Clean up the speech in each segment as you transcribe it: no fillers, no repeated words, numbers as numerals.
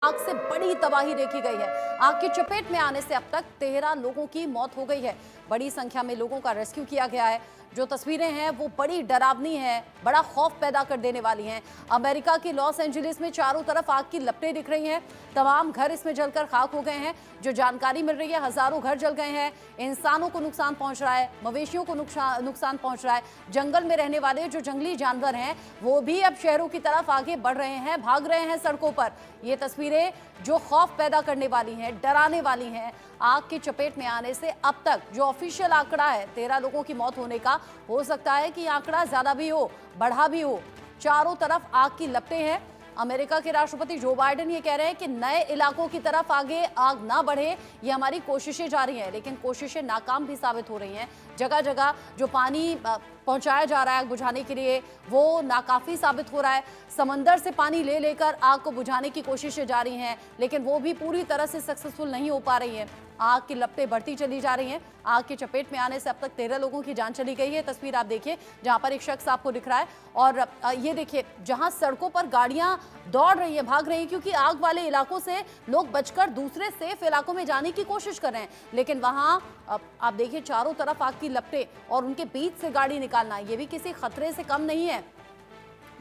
आग से बड़ी तबाही देखी गई है। आग की चपेट में आने से अब तक 13 लोगों की मौत हो गई है। बड़ी संख्या में लोगों का रेस्क्यू किया गया है। जो तस्वीरें हैं वो बड़ी डरावनी हैं, बड़ा खौफ पैदा कर देने वाली हैं। अमेरिका के लॉस एंजलिस में चारों तरफ आग की लपटें दिख रही हैं। तमाम घर इसमें जलकर खाक हो गए हैं। जो जानकारी मिल रही है, हजारों घर जल गए हैं। इंसानों को नुकसान पहुंच रहा है, मवेशियों को नुकसान पहुंच रहा है। जंगल में रहने वाले जो जंगली जानवर हैं वो भी अब शहरों की तरफ आगे बढ़ रहे हैं, भाग रहे हैं सड़कों पर। ये तस्वीरें जो खौफ पैदा करने वाली हैं, डराने वाली हैं। आग की चपेट में आने से अब तक जो ऑफिशियल आंकड़ा है 13 लोगों की मौत होने का, हो सकता है कि आंकड़ा ज्यादा भी हो, बढ़ा भी हो। चारों तरफ आग की लपटें हैं। अमेरिका के राष्ट्रपति जो बाइडेन ये कह रहे हैं कि नए इलाकों की तरफ आगे आग ना बढ़े, ये हमारी कोशिशें जारी हैं, लेकिन कोशिशें नाकाम भी साबित हो रही हैं। जगह जगह जो पानी पहुंचाया जा रहा है आग बुझाने के लिए वो नाकाफी साबित हो रहा है। समंदर से पानी ले लेकर आग को बुझाने की कोशिशें जारी हैं, लेकिन वो भी पूरी तरह से सक्सेसफुल नहीं हो पा रही हैं। आग की लपटें बढ़ती चली जा रही हैं। आग की चपेट में आने से अब तक 13 लोगों की जान चली गई है। तस्वीर आप देखिए जहां पर एक शख्स आपको दिख रहा है, और ये देखिए जहां सड़कों पर गाड़ियां दौड़ रही हैं, भाग रही हैं, क्योंकि आग वाले इलाकों से लोग बचकर दूसरे सेफ इलाकों में जाने की कोशिश कर रहे हैं। लेकिन वहां आप देखिए चारों तरफ आग की लपटें और उनके बीच से गाड़ी निकालना, ये भी किसी खतरे से कम नहीं है।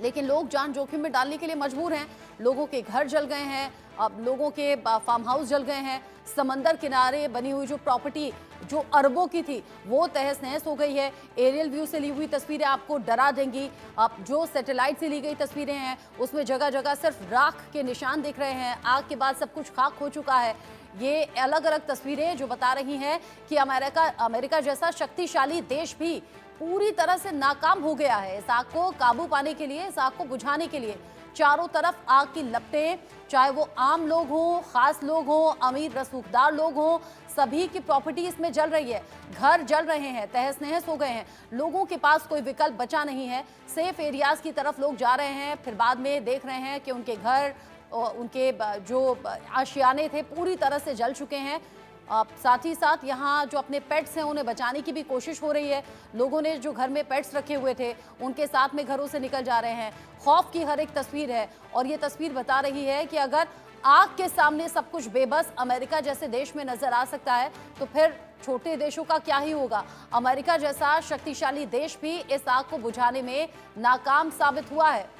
लेकिन लोग जान जोखिम में डालने के लिए मजबूर हैं। लोगों के घर जल गए हैं, अब लोगों के फार्म हाउस जल गए हैं। समंदर किनारे बनी हुई जो प्रॉपर्टी जो अरबों की थी वो तहस नहस हो गई है। एरियल व्यू से ली हुई तस्वीरें आपको डरा देंगी। अब जो सैटेलाइट से ली गई तस्वीरें हैं उसमें जगह जगह सिर्फ राख के निशान दिख रहे हैं। आग के बाद सब कुछ खाक हो चुका है। ये अलग अलग तस्वीरें जो बता रही हैं कि अमेरिका जैसा शक्तिशाली देश भी पूरी तरह से नाकाम हो गया है इस आग को काबू पाने के लिए, इस आग को बुझाने के लिए। चारों तरफ आग की लपटें, चाहे वो आम लोग हों, खास लोग हों, अमीर रसूखदार लोग हों, सभी की प्रॉपर्टी इसमें जल रही है। घर जल रहे हैं, तहस नहस हो गए हैं। लोगों के पास कोई विकल्प बचा नहीं है। सेफ एरियाज की तरफ लोग जा रहे हैं, फिर बाद में देख रहे हैं कि उनके घर, उनके जो आशियाने थे पूरी तरह से जल चुके हैं। साथ ही साथ यहाँ जो अपने पेट्स हैं उन्हें बचाने की भी कोशिश हो रही है। लोगों ने जो घर में पेट्स रखे हुए थे उनके साथ में घरों से निकल जा रहे हैं। खौफ की हर एक तस्वीर है, और ये तस्वीर बता रही है कि अगर आग के सामने सब कुछ बेबस अमेरिका जैसे देश में नजर आ सकता है तो फिर छोटे देशों का क्या ही होगा। अमेरिका जैसा शक्तिशाली देश भी इस आग को बुझाने में नाकाम साबित हुआ है।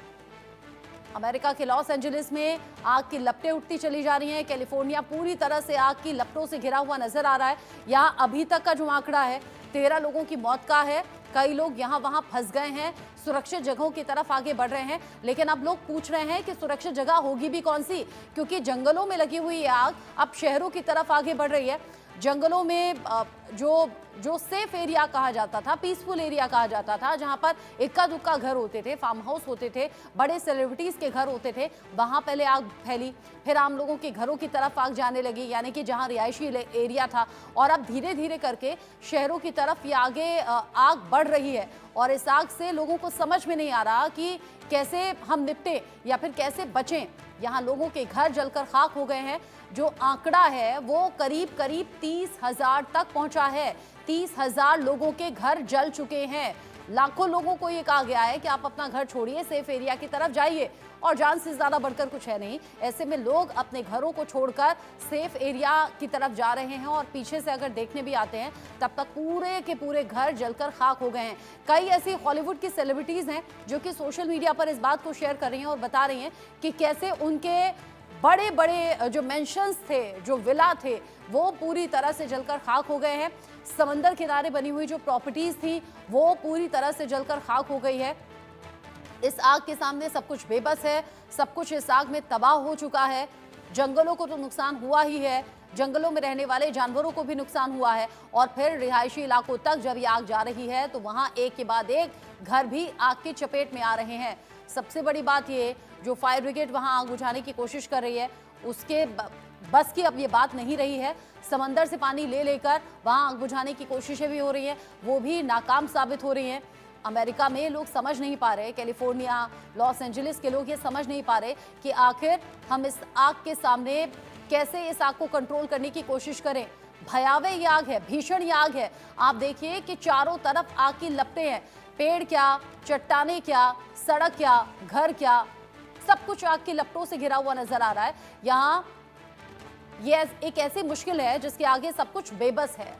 अमेरिका के लॉस एंजलिस में आग की लपटें उठती चली जा रही हैं। कैलिफोर्निया पूरी तरह से आग की लपटों से घिरा हुआ नजर आ रहा है। यहां अभी तक का जो आंकड़ा है 13 लोगों की मौत का है। कई लोग यहां वहां फंस गए हैं, सुरक्षित जगहों की तरफ आगे बढ़ रहे हैं। लेकिन अब लोग पूछ रहे हैं कि सुरक्षित जगह होगी भी कौन सी, क्योंकि जंगलों में लगी हुई आग अब शहरों की तरफ आगे बढ़ रही है। जंगलों में जो सेफ एरिया कहा जाता था, पीसफुल एरिया कहा जाता था, जहां पर इक्का दुक्का घर होते थे, फार्म हाउस होते थे, बड़े सेलिब्रिटीज के घर होते थे, वहां पहले आग फैली, फिर आम लोगों के घरों की तरफ आग जाने लगी, यानी कि जहां रिहायशी एरिया था, और अब धीरे धीरे करके शहरों की तरफ ये आगे आग बढ़ रही है। और इस आग से लोगों को समझ में नहीं आ रहा कि कैसे हम निपटें या फिर कैसे बचें। यहाँ लोगों के घर जलकर खाक हो गए हैं। जो आंकड़ा है वो करीब 30,000 तक पहुंचा है। 30,000 लोगों के घर जल चुके हैं। लाखों लोगों को ये कहा गया है कि आप अपना घर छोड़िए, सेफ एरिया की तरफ जाइए, और जान से ज्यादा बढ़कर कुछ है नहीं। ऐसे में लोग अपने घरों को छोड़कर सेफ एरिया की तरफ जा रहे हैं, और पीछे से अगर देखने भी आते हैं तब तक पूरे के पूरे घर जलकर खाक हो गए हैं। कई ऐसी हॉलीवुड की सेलिब्रिटीज हैं जो कि सोशल मीडिया पर इस बात को शेयर कर रही हैं और बता रही हैं कि कैसे उनके बड़े बड़े जो मेंशंस थे, जो विला थे, वो पूरी तरह से जलकर खाक हो गए हैं। समंदर किनारे बनी हुई जो प्रॉपर्टीज थी वो पूरी तरह से जलकर खाक हो गई है। इस आग के सामने सब कुछ बेबस है, सब कुछ इस आग में तबाह हो चुका है। जंगलों को तो नुकसान हुआ ही है, जंगलों में रहने वाले जानवरों को भी नुकसान हुआ है, और फिर रिहायशी इलाकों तक जब ये आग जा रही है तो वहां एक के बाद एक घर भी आग की चपेट में आ रहे हैं। सबसे बड़ी बात ये, जो फायर ब्रिगेड वहां आग बुझाने की कोशिश कर रही है उसके बस की अब ये बात नहीं रही है। समंदर से पानी ले लेकर वहां आग बुझाने की कोशिशें भी हो रही हैं, वो भी नाकाम साबित हो रही हैं। अमेरिका में लोग समझ नहीं पा रहे, कैलिफोर्निया, लॉस एंजलिस के लोग ये समझ नहीं पा रहे कि आखिर हम इस आग के सामने कैसे इस आग को कंट्रोल करने की कोशिश करें। भयावह ये आग है, भीषण ये आग है। आप देखिए कि चारों तरफ आग की लपटें हैं। पेड़ क्या, चट्टाने क्या, सड़क क्या, घर क्या, सब कुछ आग की लपटों से घिरा हुआ नजर आ रहा है। यहाँ ये एक ऐसी मुश्किल है जिसके आगे सब कुछ बेबस है।